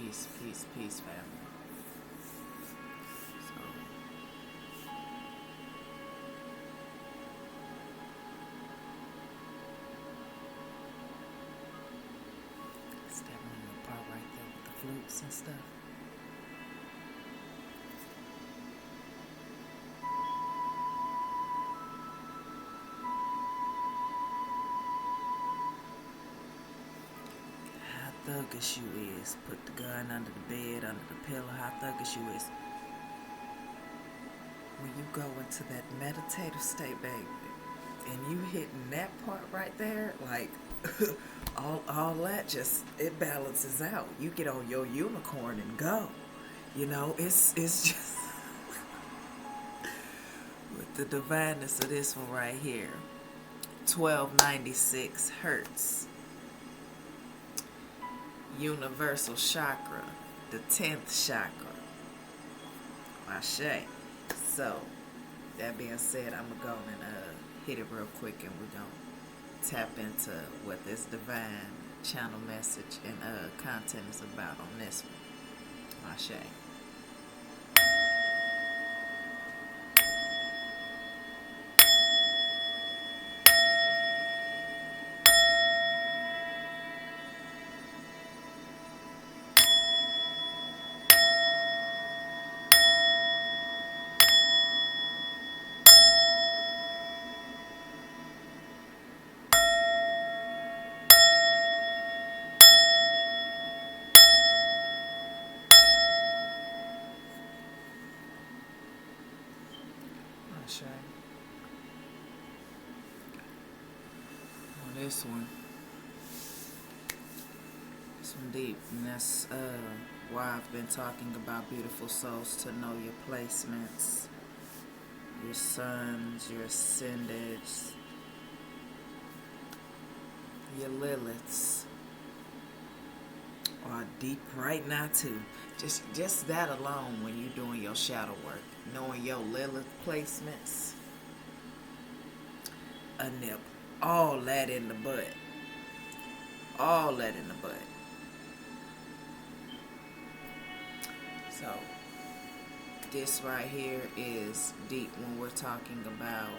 peace, peace, peace, family. So, is that one little part right there with the flutes and stuff? How thuggish you is. Put the gun under the bed, under the pillow. How thuggish you is. When you go into that meditative state, baby, and you hitting that part right there, like all that just it balances out. You get on your unicorn and go. You know, it's just with the divineness of this one right here. 1296 hertz. Universal chakra, the 10th chakra. Ashe. So, that being said, I'm going to go and hit it real quick, and we're going to tap into what this divine channel message and content is about on this one. Ashe. On this one deep, and that's why I've been talking about beautiful souls to know your placements, your suns, your ascendants, your Liliths are deep right now too. Just that alone, when you're doing your shadow work, knowing your Lilith placements, a nip, all that in the butt, all that in the butt. So this right here is deep when we're talking about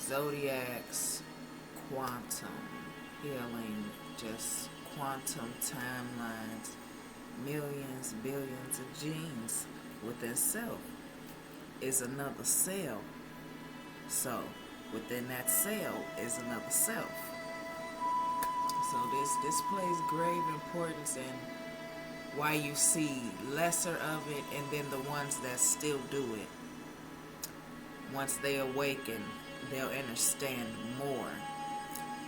zodiacs, quantum healing, just quantum timelines, millions, billions of genes within self is another cell. So within that cell is another self. So this plays grave importance in why you see lesser of it, and then the ones that still do it, once they awaken, they'll understand more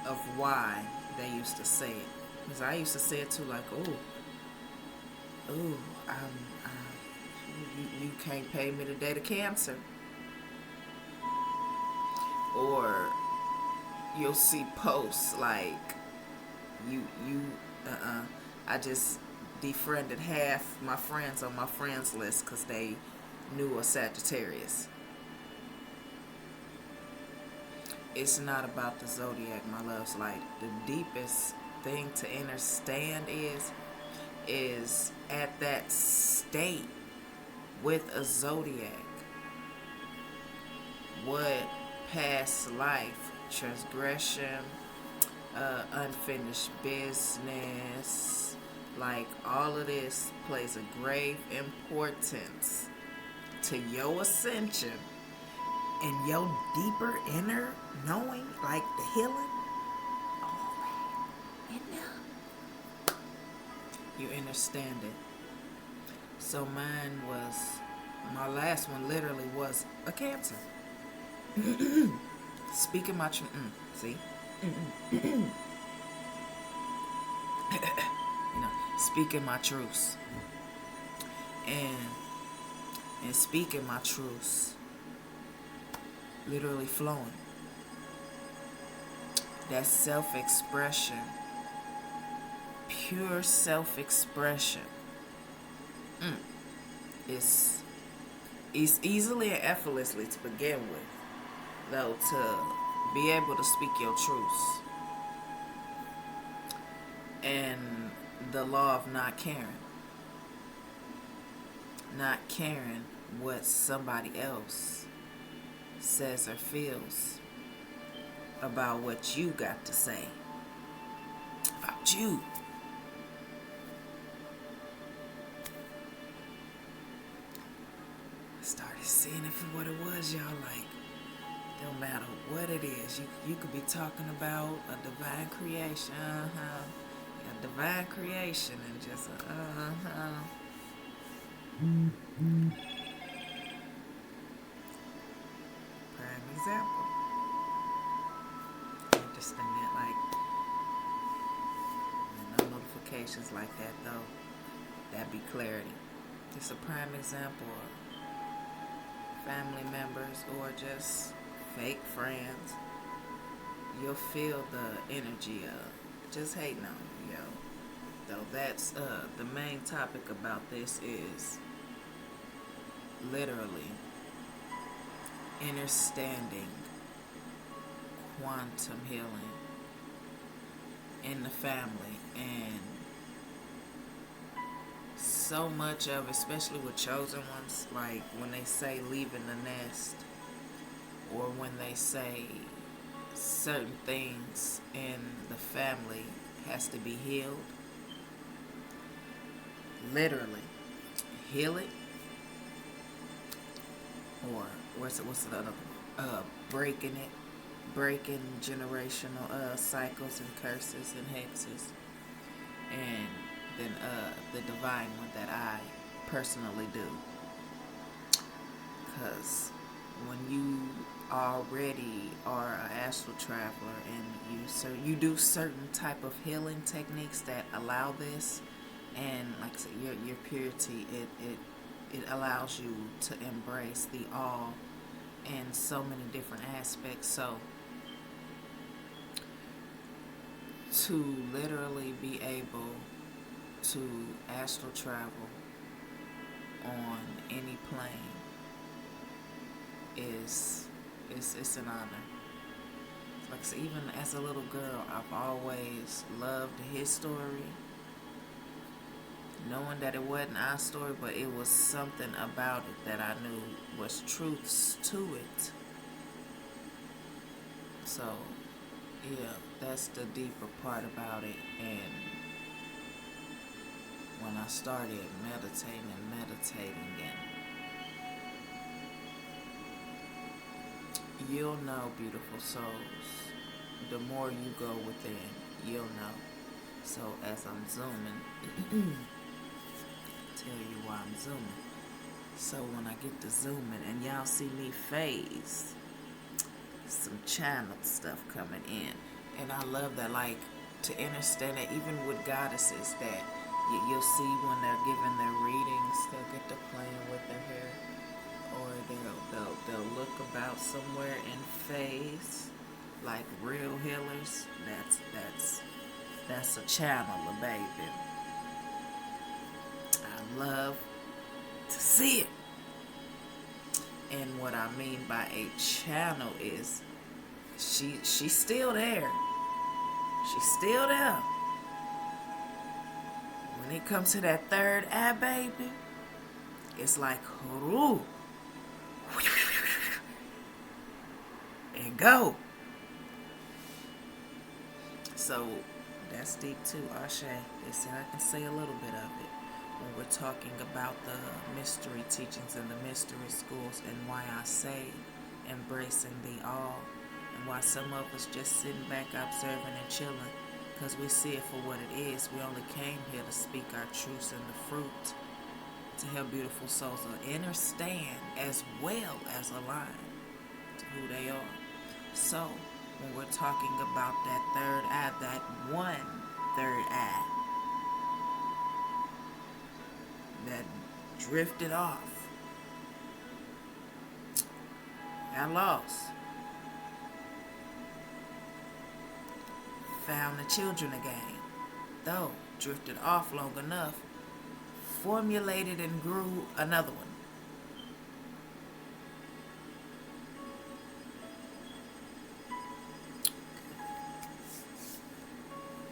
of why they used to say it. Because I used to say it too, like, you can't pay me the day to cancer. Or you'll see posts like, I just defriended half my friends on my friends list because they knew a Sagittarius. It's not about the zodiac, my loves. Like, the deepest thing to understand is at that state with a zodiac, what past life, transgression, unfinished business, like all of this plays a grave importance to your ascension and your deeper inner knowing, like the healing, all that in there. You understand it. So my last one literally was a Cancer. Speaking my truth. See? You know, speaking my truths. And speaking my truths. Literally flowing. That self-expression. Pure self-expression. It's easily and effortlessly to begin with, though, to be able to speak your truths. And the law of not caring. Not caring what somebody else says or feels about what you got to say about you. I started seeing it for what it was, y'all. Like, don't matter what it is, you could be talking about a divine creation, a divine creation, and just prime example. Interesting that, like, no notifications like that though. That be clarity. It's a prime example of family members or just fake friends. You'll feel the energy of just hating on you, yo. Though that's the main topic about this is literally understanding quantum healing in the family. And so much of, especially with chosen ones, like when they say leaving the nest, or when they say certain things in the family has to be healed, literally heal it, or what's the other, breaking generational cycles and curses and hexes, and then the divine one that I personally do. Because when you already are an astral traveler and you do certain type of healing techniques that allow this, and like I said, your purity, it allows you to embrace the all in so many different aspects. So to literally be able to astral travel on any plane is it's an honor. Like I said, even as a little girl, I've always loved his story, knowing that it wasn't our story, but it was something about it that I knew was truths to it. So yeah, that's the deeper part about it. And when I started meditating and you'll know, beautiful souls, the more you go within, you'll know. So as I'm zooming, tell you why I'm zooming. So when I get to zooming and y'all see me phase, some channel stuff coming in. And I love that, like, to understand that even with goddesses, that you'll see when they're giving their readings, they'll get to playing with their hair, or they'll look about somewhere in phase, like real healers. That's a channeler, baby. I love to see it. And what I mean by a channel is she's still there. She's still there. When it comes to that third eye, baby, it's like, ooh, and go. So that's deep too, Ashe. They said I can say a little bit of it when we're talking about the mystery teachings and the mystery schools, and why I say embracing the all, and why some of us just sitting back observing and chilling, because we see it for what it is. We only came here to speak our truths and the fruit, to help beautiful souls understand as well as align to who they are. So when we're talking about that third eye, that one third eye that drifted off, got lost, found the children again, though drifted off long enough, formulated and grew another one.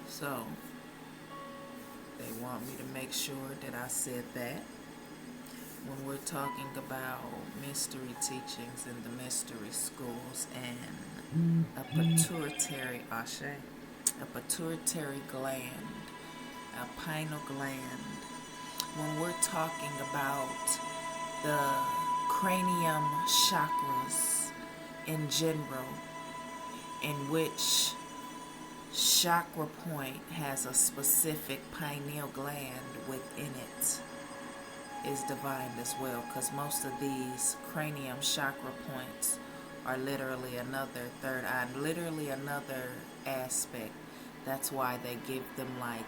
So They want me to make sure that I said that. When we're talking about mystery teachings in the mystery schools and a pituitary a pituitary gland, a pineal gland, when we're talking about the cranium chakras in general, in which chakra point has a specific pineal gland within it, is divine as well, because most of these cranium chakra points are literally another third eye, literally another aspect. That's why they give them like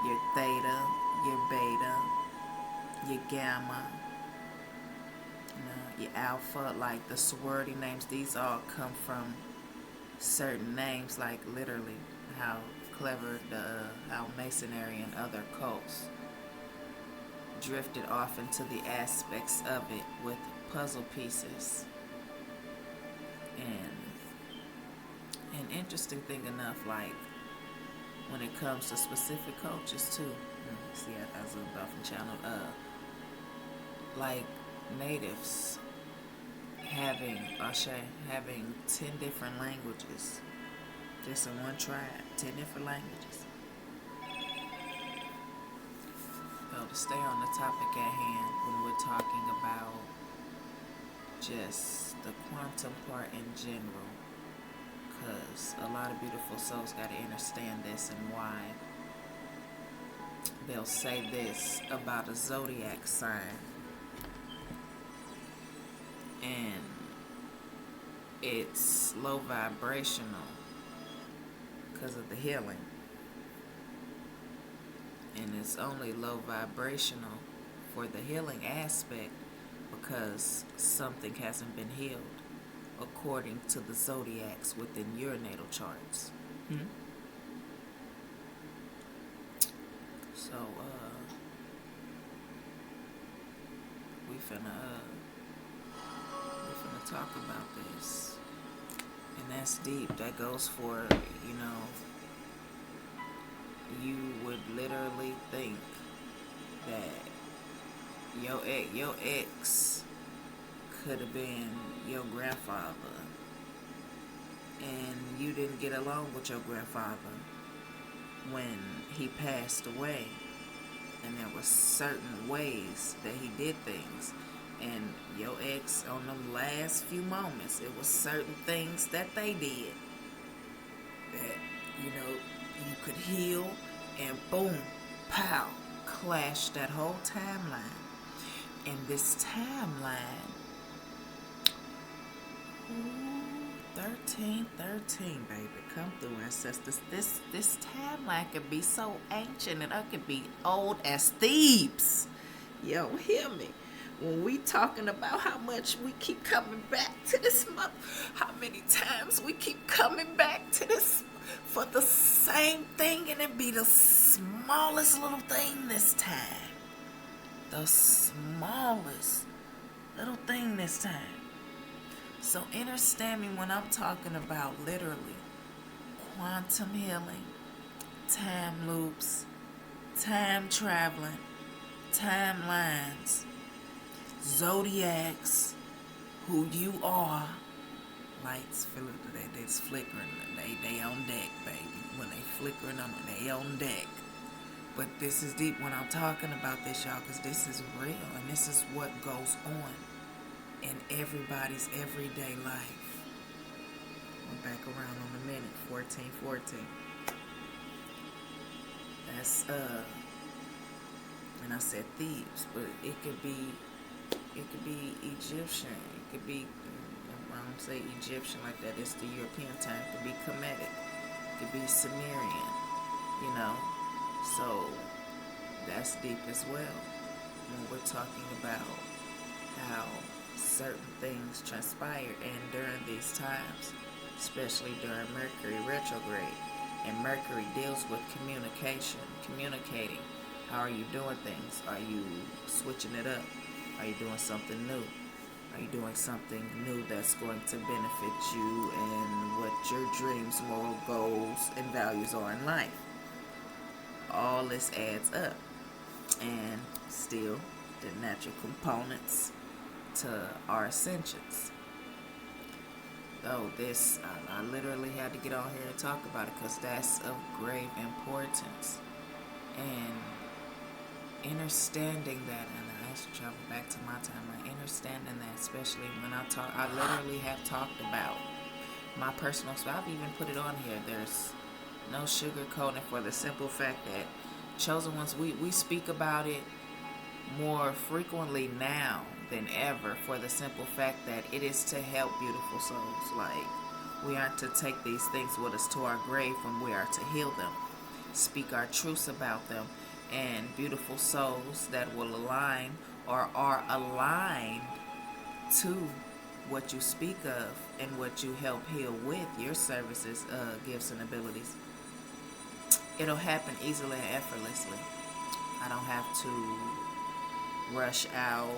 your theta, your beta, your gamma, your alpha, like the sorority names. These all come from certain names, like literally how clever how Masonry and other cults drifted off into the aspects of it with puzzle pieces. And interesting thing enough, like when it comes to specific cultures too. See, I zoomed off and channeled. Like natives having 10 different languages, just in one tribe, 10 different languages. So to stay on the topic at hand, when we're talking about just the quantum part in general, because a lot of beautiful souls got to understand this and why they'll say this about a zodiac sign, and it's low vibrational because of the healing. And it's only low vibrational for the healing aspect because something hasn't been healed according to the zodiacs within your natal charts. So, we finna talk about this. And that's deep. That goes for, you would literally think that your ex could have been your grandfather, and you didn't get along with your grandfather when he passed away, and there were certain ways that he did things, and your ex, on them last few moments, it was certain things that they did that you could heal, and boom, pow, clash that whole timeline. And this timeline, 1313, baby, come through, ancestors. This timeline could be so ancient, and it could be old as Thebes. Yo, hear me. When we talking about how much we keep coming back to this month, how many times we keep coming back to this for the same thing, and it be the smallest little thing this time. The smallest little thing this time. So understand me when I'm talking about literally quantum healing, time loops, time traveling, timelines, zodiacs, who you are. Lights they's flickering. They on deck, baby. When they flickering on it, they on deck. But this is deep when I'm talking about this, y'all, because this is real, and this is what goes on in everybody's everyday life. We're back around on the minute, 1414. That's and I said Thebes, but it could be Egyptian. It could be, I don't say Egyptian like that. It's the European time. It could be Kemetic. It could be Sumerian. So that's deep as well. When we're talking about how certain things transpired, and during these times, especially during Mercury retrograde, and Mercury deals with communicating. How are you doing things? Are you switching it up? Are you doing something new? Are you doing something new that's going to benefit you and what your dreams, moral goals, and values are in life? all this adds up. And still, the natural components to our ascensions. Though this, I literally had to get on here and talk about it because that's of grave importance. And understanding that, and I have to travel back to my timeline, understanding that, especially when I literally have talked about my personal, so I've even put it on here. There's no sugarcoating for the simple fact that chosen ones, we speak about it more frequently now than ever for the simple fact that it is to help beautiful souls. Like, we aren't to take these things with us to our grave when we are to heal them, speak our truths about them, and beautiful souls that will align or are aligned to what you speak of and what you help heal with your services, gifts, and abilities. It'll happen easily and effortlessly. I don't have to rush out,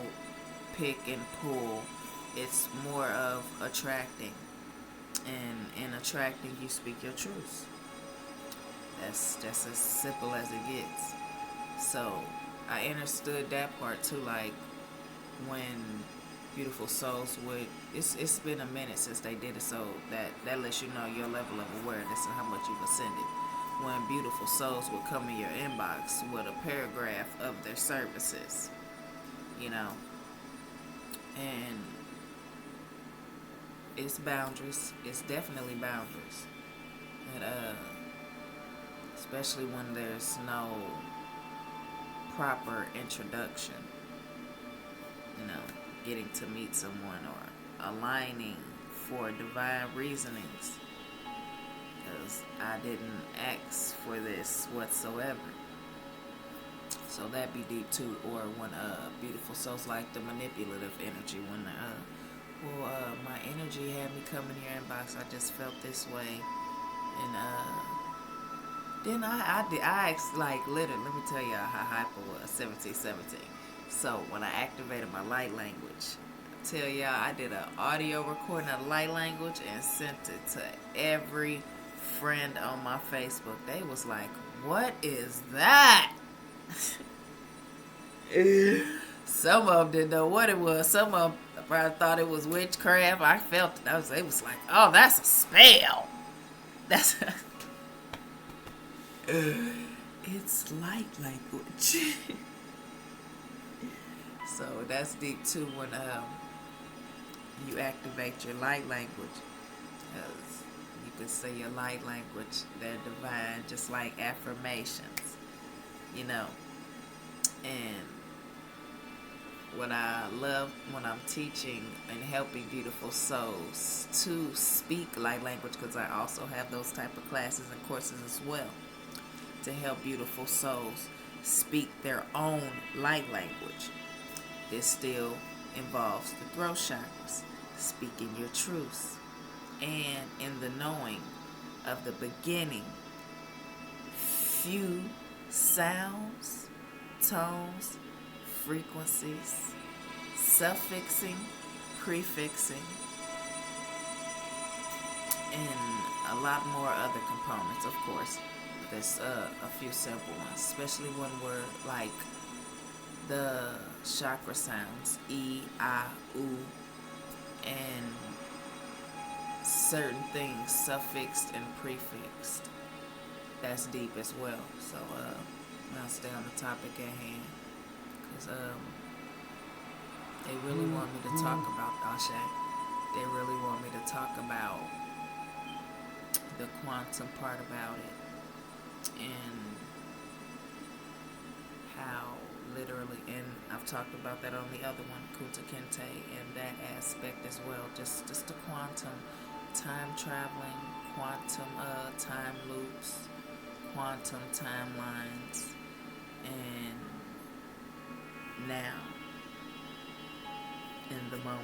pick and pull. It's more of attracting. And in attracting, you speak your truths. That's just as simple as it gets. So I understood that part too. Like, when beautiful souls would, it's been a minute since they did it, so that lets you know your level of awareness and how much you've ascended. When beautiful souls would come in your inbox with a paragraph of their services, you know, and it's boundaries. It's definitely boundaries. And especially when there's no proper introduction, you know, getting to meet someone or aligning for divine reasonings, because I didn't ask for this whatsoever. So that be deep too. Or when beautiful souls, like the manipulative energy, when my energy had me come in your inbox, I just felt this way, and then I asked, like, literally, let me tell y'all how hyper was, 1717. So when I activated my light language, I tell y'all, I did an audio recording of light language and sent it to every friend on my Facebook. They was like, what is that? Some of them didn't know what it was. Some of them probably thought it was witchcraft. I felt it. It was like, oh, that's a spell. That's it's light language. So that's deep too when you activate your light language. Because you can say your light language, they're divine, just like affirmations, you know. And what I love when I'm teaching and helping beautiful souls to speak light language, because I also have those type of classes and courses as well, to help beautiful souls speak their own light language. It still involves the throat chakras, speaking your truths, and in the knowing of the beginning, few sounds, tones, frequencies, suffixing, prefixing, and a lot more other components, of course. There's a few simple ones, especially when we're like the chakra sounds, E, I, U, and certain things suffixed and prefixed. That's deep as well. So I'll stay on the topic at hand, because they really want me to talk about Ashe. They really want me to talk about the quantum part about it, and how literally, and I've talked about that on the other one, Kunta Kinte, and that aspect as well, just the quantum, time traveling, quantum time loops, quantum timelines, and now, in the moment.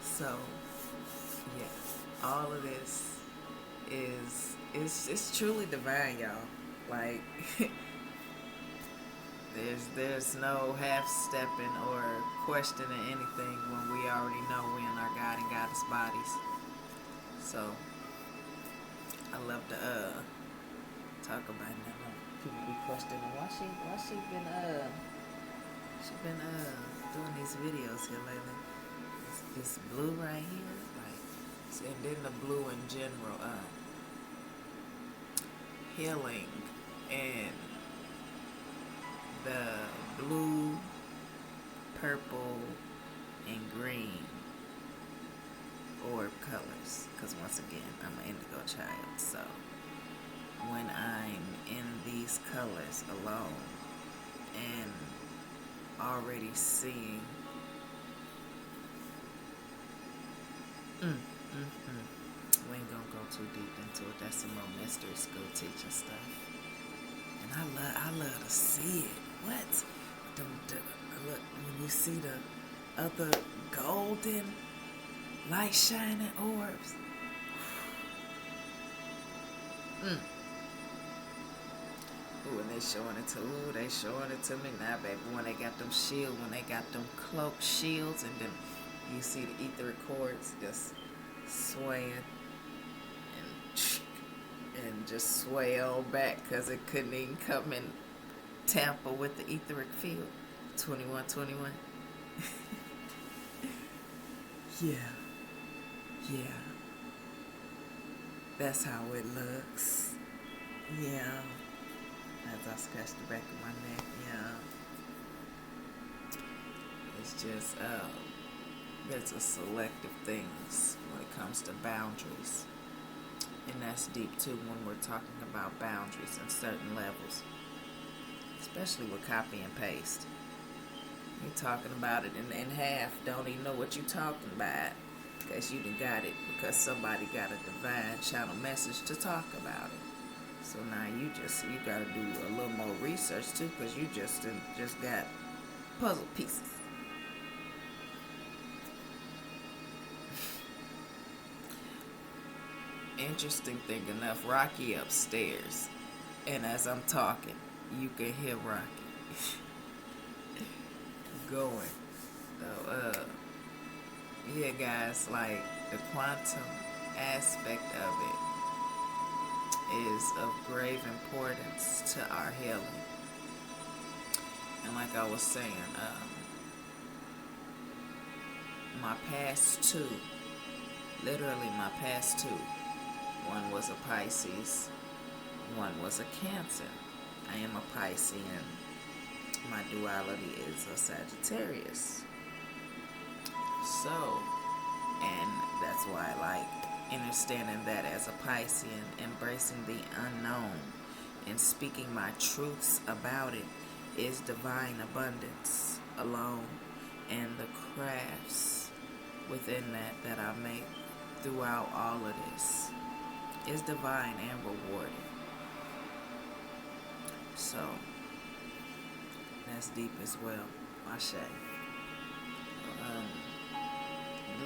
So, yeah, all of this it's truly divine, y'all. Like, there's no half stepping or questioning anything when we already know we in our God and Goddess bodies. So I love to talk about it. Now people be questioning why she been doing these videos here lately. This blue right here, like, and then the blue in general, healing and the blue, purple, and green orb colors. Because once again, I'm an indigo child, so when I'm in these colors alone and already seeing we ain't gonna go too deep into it. That's some more mystery school teacher stuff. And I love to see it. What? Look, when you see the other golden light shining orbs. Ooh, and they showing it to me now, baby. When they got them shields, when they got them cloak shields, and then you see the etheric cords just swaying and just sway on back because it couldn't even come in tamper with the etheric field. 2121. Yeah. That's how it looks. Yeah. As I scratch the back of my neck, yeah. It's just, there's a selective things when it comes to boundaries. And that's deep too when we're talking about boundaries in certain levels. Especially with copy and paste. You're talking about it in half, don't even know what you're talking about. Because you done got it because somebody got a divine channel message to talk about it. So now you got to do a little more research too, because you just got puzzle pieces. Interesting thing enough, Rocky upstairs, and as I'm talking, you can hear Rocky going. So, yeah, guys, like the quantum aspect of it is of grave importance to our healing. And like I was saying, my past two, literally my past two, one was a Pisces, one was a Cancer. I am a Piscean. My duality is a Sagittarius. So, and that's why I like understanding that as a Piscean, embracing the unknown and speaking my truths about it is divine abundance alone, and the crafts within that I make throughout all of this is divine and rewarding. So that's deep as well. Ashe.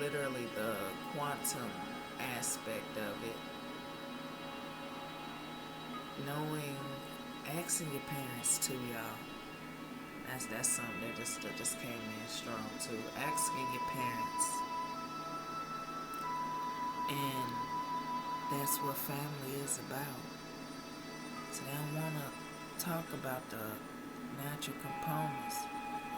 Literally the quantum aspect of it, knowing, asking your parents too, y'all. That's something that just came in strong too. Asking your parents, and that's what family is about. So they don't want to talk about the natural components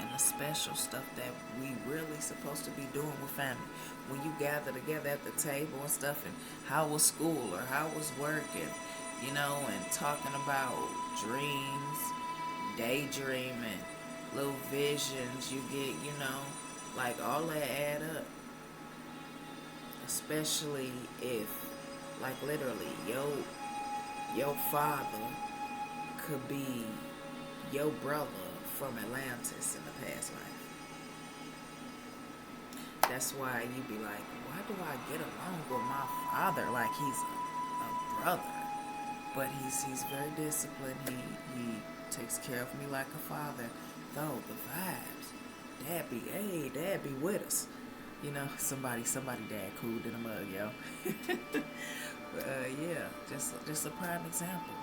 and the special stuff that we really supposed to be doing with family. When you gather together at the table and stuff, and how was school or how was work, and and talking about dreams, daydreaming, little visions you get, like all that add up. Especially if, like, literally your father could be your brother from Atlantis in the past life. That's why you be like, why do I get along with my father like he's a brother? But he's very disciplined. He takes care of me like a father. Though the vibes, dad be with us. Somebody dad cooled in a mug, yo. But yeah, just a prime example.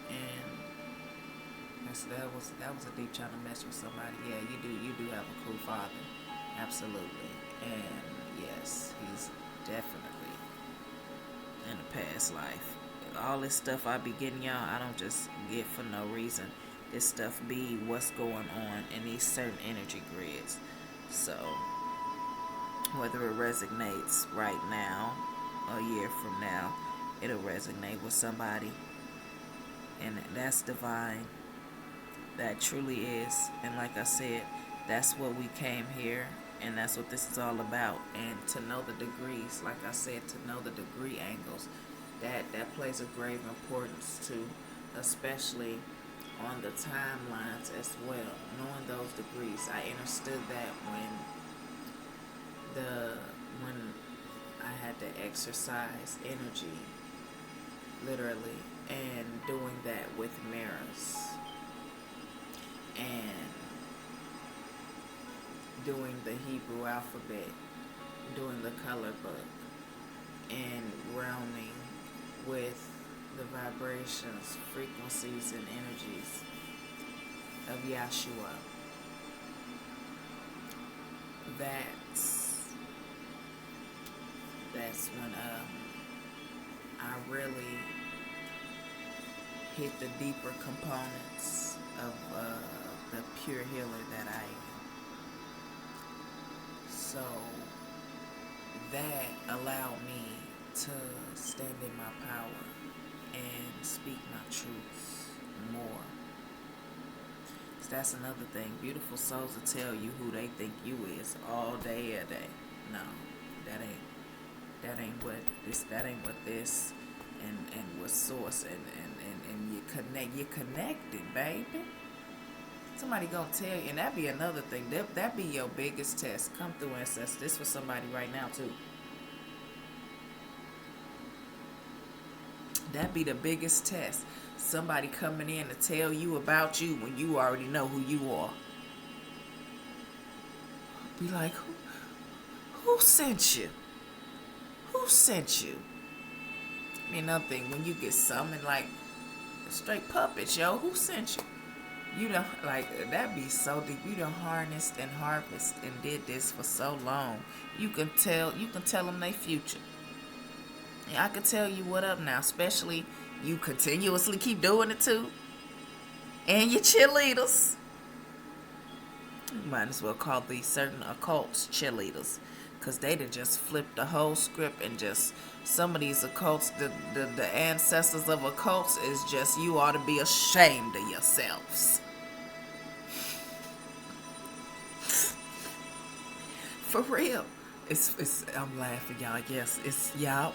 And that was a deep trying to mess with somebody. Yeah, you do have a cool father, absolutely. And yes, he's definitely an past life. All this stuff I be getting, y'all, I don't just get for no reason. This stuff be what's going on in these certain energy grids. So, whether it resonates right now, a year from now, it'll resonate with somebody. And that's divine. That truly is. And like I said, that's what we came here, and that's what this is all about. And to know the degrees, like I said, to know the degree angles, that plays a grave importance too, especially on the timelines as well. Knowing those degrees, I understood that when I had to exercise energy, literally, and doing that with mirrors, and doing the Hebrew alphabet, doing the color book, and realming with the vibrations, frequencies, and energies of Yahshua. That's when I really hit the deeper components of the pure healer that I am. So that allowed me to stand in my power and speak my truths more. So that's another thing. Beautiful souls will tell you who they think you is all day, every day. No, that ain't what this and what source and you're connected, baby. Somebody gonna tell you, and that be another thing. That be your biggest test. Come through, ancestors. This for somebody right now too. That be the biggest test. Somebody coming in to tell you about you when you already know who you are. Be like, who sent you? Who sent you? I mean, another thing, when you get summoned like straight puppets, yo, who sent you? You done, like, that be so deep. You done harnessed and harvested and did this for so long. You can tell them their future. Yeah, I can tell you what up now, especially you continuously keep doing it too. And your cheerleaders. You might as well call these certain occults cheerleaders, because they done just flipped the whole script, and just some of these occults, the ancestors of occults, is just, you ought to be ashamed of yourselves. For real. It's I'm laughing, y'all. Yes, it's y'all.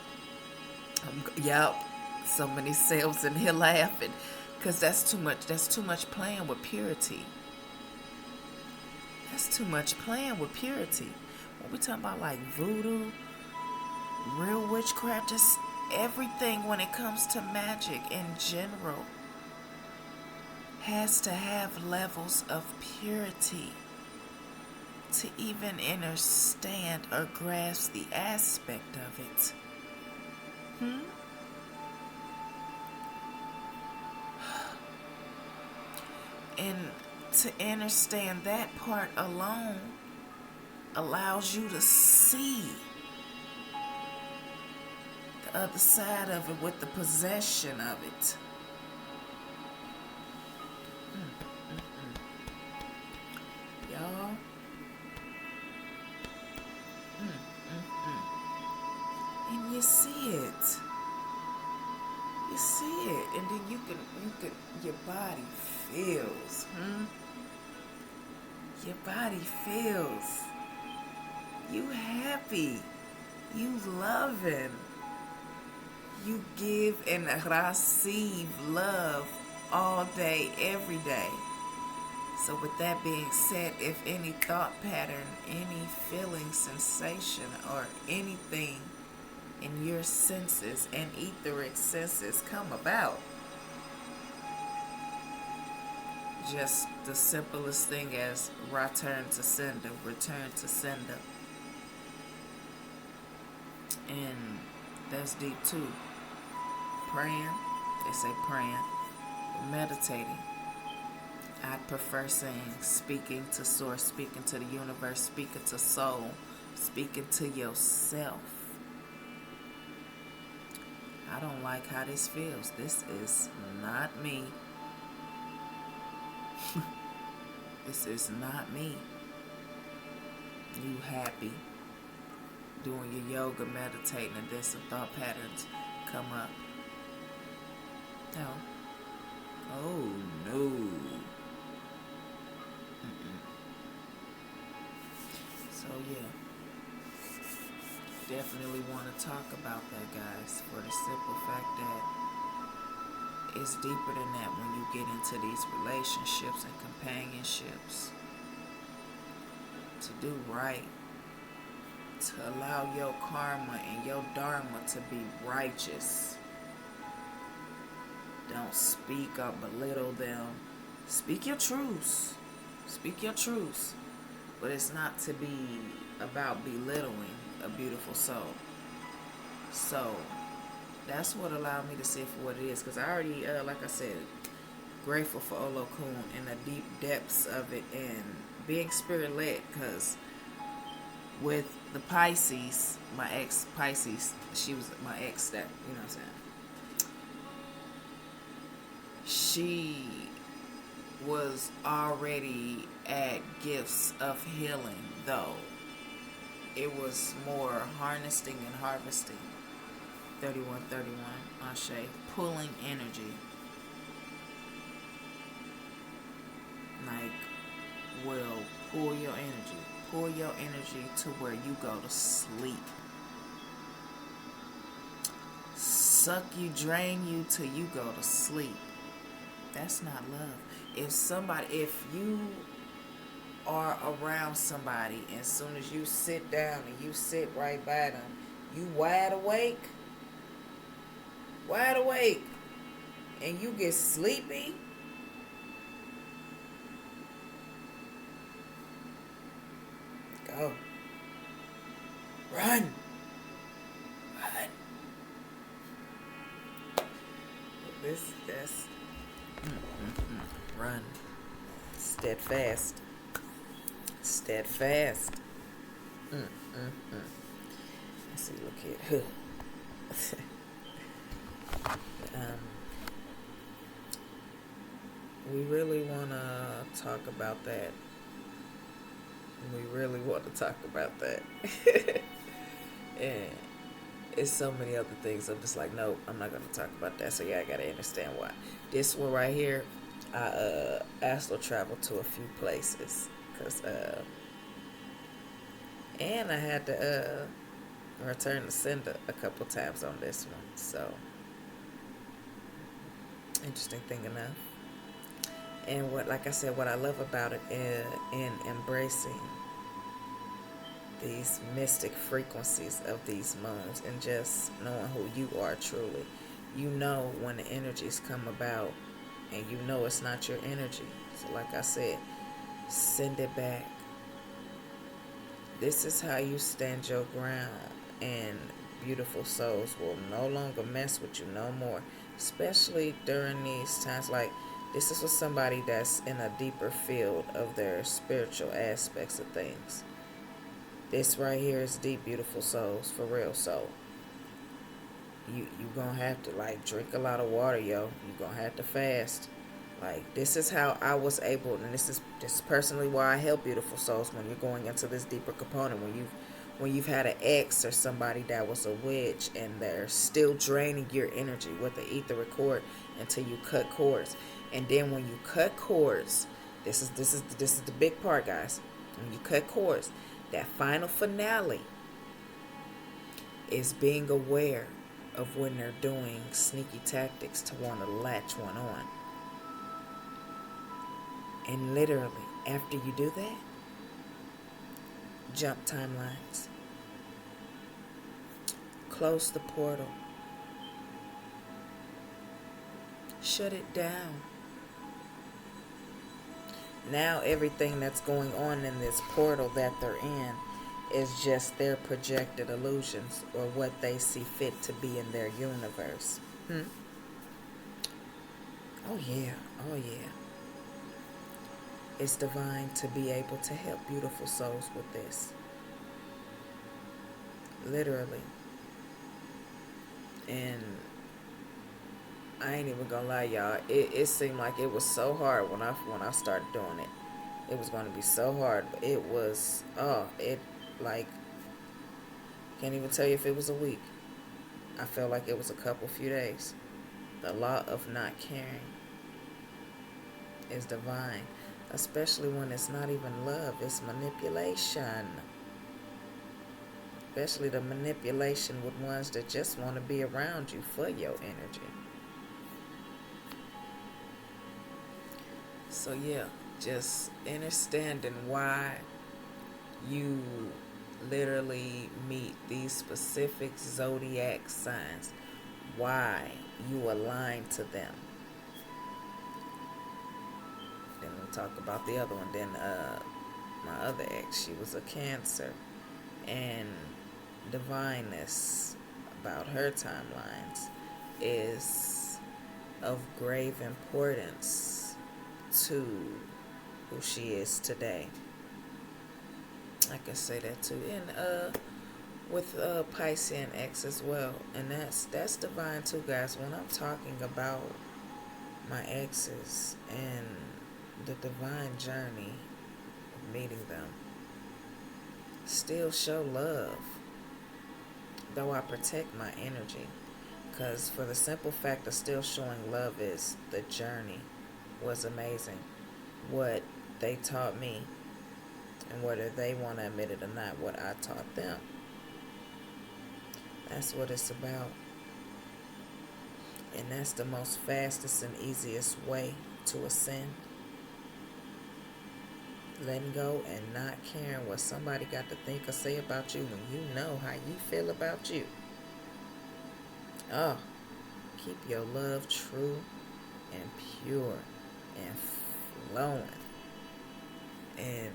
Yup. So many selves in here laughing, because that's too much playing with purity. That's too much playing with purity. When we talking about like voodoo, real witchcraft, just everything when it comes to magic in general has to have levels of purity to even understand or grasp the aspect of it. And to understand that part alone allows you to see the other side of it with the possession of it. Y'all. And you see it. You see it. And then you can, your body feels. Your body feels. You happy. You loving. You give and receive love all day, every day. So with that being said, if any thought pattern, any feeling, sensation, or anything in your senses and etheric senses come about, just the simplest thing as return to sender. And that's deep too. Praying, they say praying, meditating. I prefer saying speaking to source, speaking to the universe, speaking to soul, speaking to yourself. I don't like how this feels. This is not me. This is not me. You happy, doing your yoga, meditating, and then some thought patterns come up. No. Oh, no. So, yeah. Definitely want to talk about that, guys, for the simple fact that it's deeper than that when you get into these relationships and companionships. To do right, to allow your karma and your dharma to be righteous. Don't speak or belittle them. Speak your truths. Speak your truths. But it's not to be about belittling a beautiful soul. So that's what allowed me to see it for what it is. Because I already, like I said, grateful for Olokun and the deep depths of it and being spirit led. Because with the Pisces, my ex Pisces, she was my ex that, you know what I'm saying? She was already at gifts of healing, though. It was more harnessing and harvesting. 3131, Ashe. Pulling energy. Like, will pull your energy. Pull your energy to where you go to sleep. Suck you, drain you till you go to sleep. That's not love. If you are around somebody, and as soon as you sit down and you sit right by them, you wide awake, and you get sleepy, go. Run. That's run. Steadfast. Let's see, look here. We really want to talk about that. And it's so many other things. I'm just like, nope, I'm not going to talk about that. So yeah, I got to understand why. This one right here, I astral traveled to a few places. And I had to return the sender a couple times on this one. So, interesting thing enough. And like I said, what I love about it in embracing these mystic frequencies of these moons and just knowing who you are truly. You know when the energies come about and you know it's not your energy. So like I said, send it back. This is how you stand your ground, and beautiful souls will no longer mess with you no more, especially during these times. Like, this is for somebody that's in a deeper field of their spiritual aspects of things. This right here is deep, beautiful souls, for real. So you gonna have to, like, drink a lot of water, yo. You gonna have to fast. Like, this is how I was able, and this is personally why I help beautiful souls when you're going into this deeper component, when you've had an ex or somebody that was a witch and they're still draining your energy with the etheric cord until you cut cords. And then when you cut cords, this is the big part, guys. When you cut cords, that final finale is being aware of when they're doing sneaky tactics to want to latch one on. And literally, after you do that, jump timelines. Close the portal. Shut it down. Now everything that's going on in this portal that they're in is just their projected illusions or what they see fit to be in their universe. Oh yeah. It's divine to be able to help beautiful souls with this. Literally. And I ain't even gonna lie, y'all. It seemed like it was so hard when I started doing it. It was gonna be so hard. It was it like can't even tell you if it was a week. I felt like it was a few days. The law of not caring is divine, especially when it's not even love, it's manipulation. Especially the manipulation with ones that just want to be around you for your energy. So yeah, just understanding why you literally meet these specific zodiac signs, why you align to them. Then we'll talk about the other one. Then my other ex, she was a Cancer, and divineness about her timelines is of grave importance to who she is today. I can say that too. And with Piscean X as well. And that's divine too, guys. When I'm talking about my exes and the divine journey of meeting them, still show love. Though I protect my energy. Because for the simple fact of still showing love is the journey was amazing. What they taught me, and whether they want to admit it or not, what I taught them. That's what it's about. And that's the most fastest and easiest way to ascend. Letting go and not caring what somebody got to think or say about you when you know how you feel about you. Oh, keep your love true and pure and flowing. And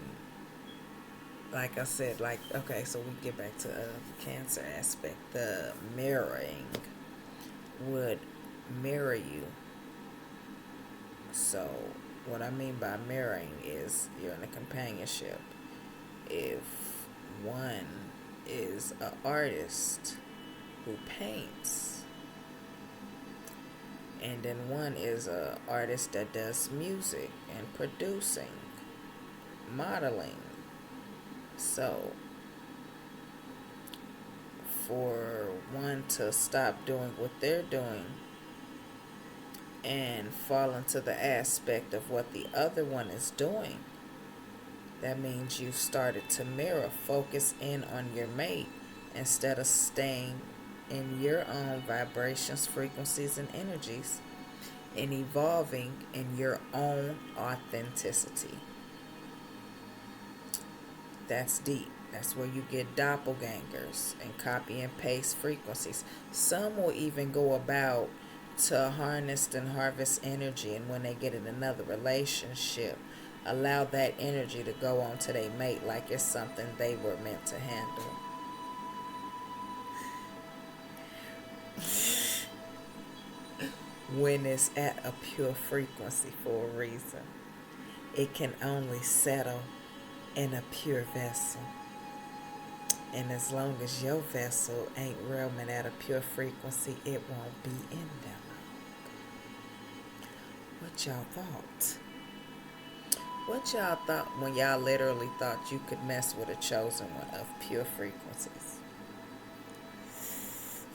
like I said, okay, so we get back to the Cancer aspect. The mirroring would mirror you. So what I mean by mirroring is you're in a companionship. If one is an artist who paints, and then one is an artist that does music and producing, modeling. So for one to stop doing what they're doing and fall into the aspect of what the other one is doing, that means you've started to mirror, focus in on your mate instead of staying in your own vibrations, frequencies, and energies, and evolving in your own authenticity. That's deep. That's where you get doppelgangers and copy and paste frequencies. Some will even go about to harness and harvest energy, and when they get in another relationship, allow that energy to go on to their mate like it's something they were meant to handle. When it's at a pure frequency for a reason. It can only settle in a pure vessel. And as long as your vessel ain't roaming at a pure frequency, it won't be in there long. What y'all thought? What y'all thought when y'all literally thought you could mess with a chosen one of pure frequencies?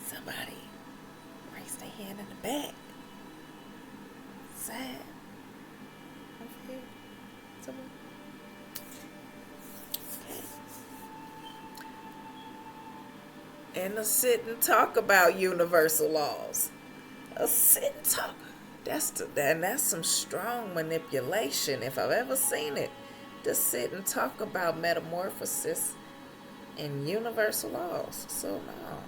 Somebody raise their hand in the back. Sad. Over here. Someone. And to sit and talk about universal laws. A sit and talk. That's some strong manipulation if I've ever seen it. To sit and talk about metamorphosis and universal laws. So no.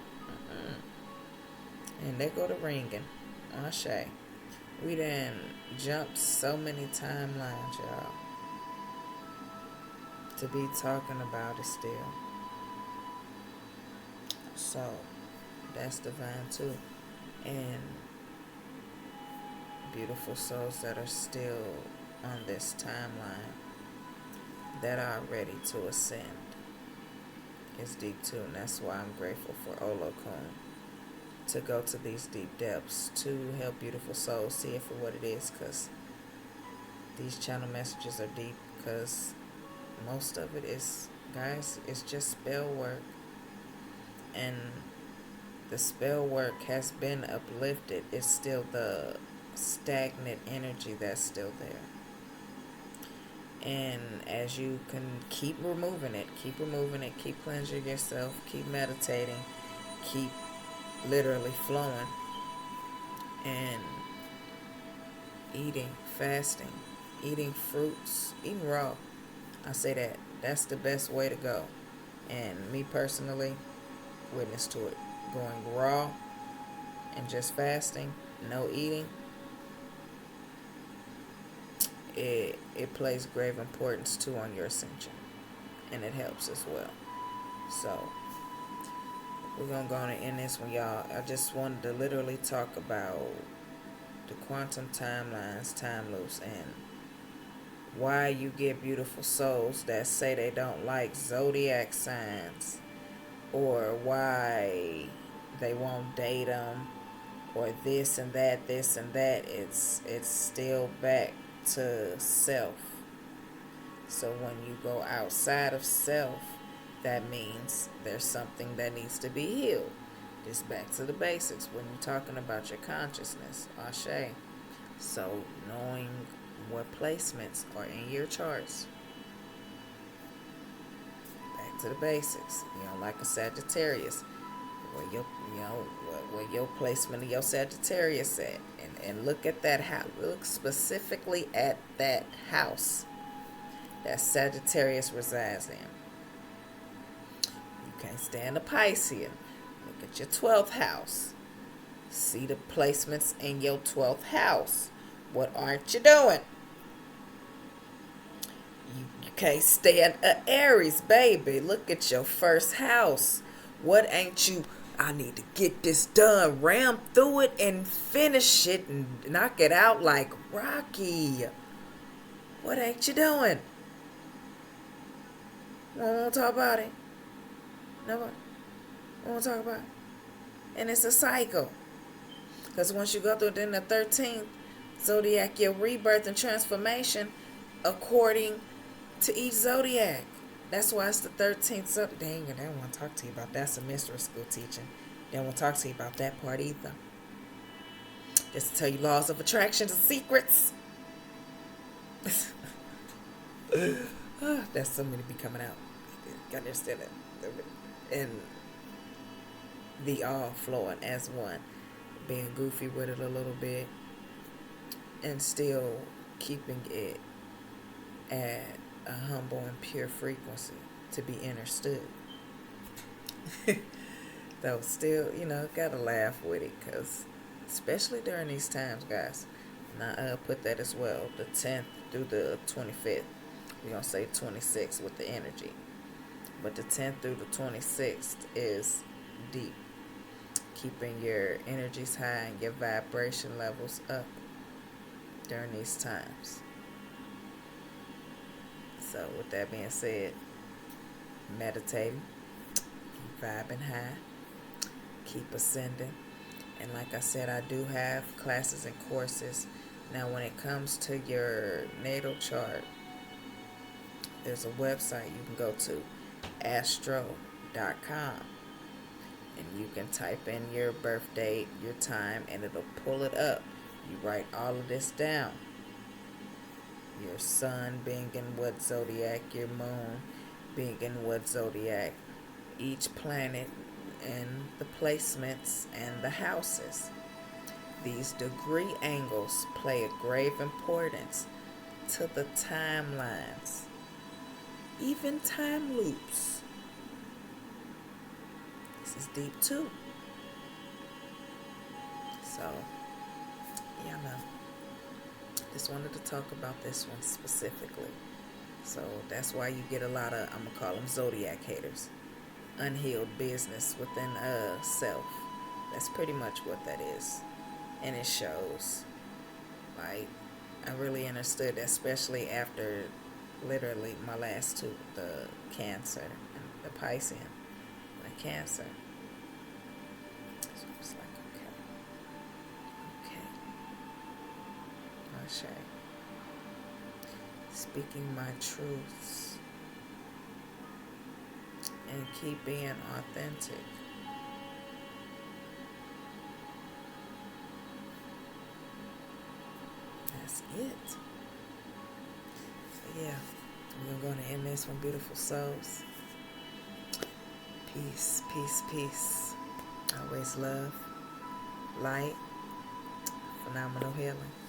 And they go to ringing. Ashe. We done jumped so many timelines, y'all. To be talking about it still. So, that's divine too. And beautiful souls that are still on this timeline that are ready to ascend is deep too. And that's why I'm grateful for Olokun. to go to these deep depths to help beautiful souls see it for what it is, because these channel messages are deep, because most of it is, guys, it's just spell work. And the spell work has been uplifted. It's still the stagnant energy that's still there. And as you can keep removing it, keep cleansing yourself, keep meditating, keep literally flowing, and eating, fasting, eating fruits, eating raw. I say that. That's the best way to go. And me personally, witness to it. Going raw and just fasting, no eating, it plays grave importance too on your ascension, and it helps as well. So we're gonna go on and end this one, y'all. I just wanted to literally talk about the quantum timelines, time loops, and why you get beautiful souls that say they don't like zodiac signs, or why they won't date them, or this and that. It's still back to self. So when you go outside of self, that means there's something that needs to be healed. Just back to the basics when you're talking about your consciousness, Ashe. So knowing what placements are in your charts. Back to the basics. You know, like a Sagittarius, where your placement of your Sagittarius at, and look at that house. Look specifically at that house that Sagittarius resides in. You can't stand a Piscean. Look at your 12th house. See the placements in your 12th house. What aren't you doing? You can't stand a Aries, baby. Look at your first house. What ain't you? I need to get this done. Ram through it and finish it and knock it out like Rocky. What ain't you doing? Won't talk about it. No, won't talk about it. And it's a cycle. Because once you go through it, then the 13th zodiac, your rebirth and transformation according to each zodiac. That's why it's the 13th zodiac. Dang, I don't want to talk to you about that. That's a mystery school teaching. They don't want to talk to you about that part either. Just to tell you laws of attraction and secrets. That's so many be coming out. You understand it. And the all flowing as one. Being goofy with it a little bit. And still keeping it at a humble and pure frequency to be understood. Though still, gotta laugh with it, because especially during these times, guys. And I put that as well, the 10th through the 25th. We're gonna say 26th with the energy, but the 10th through the 26th is deep, keeping your energies high and your vibration levels up during these times. So with that being said, meditating, keep vibing high, keep ascending. And like I said, I do have classes and courses. Now when it comes to your natal chart, there's a website you can go to, astro.com. And you can type in your birth date, your time, and it'll pull it up. You write all of this down. Your sun being in what zodiac, your moon being in what zodiac, each planet and the placements and the houses. These degree angles play a grave importance to the timelines, even time loops. This is deep too. So, yeah, man. Just wanted to talk about this one specifically. So that's why you get a lot of, I'm going to call them zodiac haters. Unhealed business within self. That's pretty much what that is. And it shows. Like, I really understood that, especially after literally my last two, the Cancer and the Piscean. The Cancer. So it's like, Ashe. Speaking my truths and keep being authentic. That's it. So yeah, we're going to end this one, beautiful souls. Peace, peace, peace. Always love, light, phenomenal healing.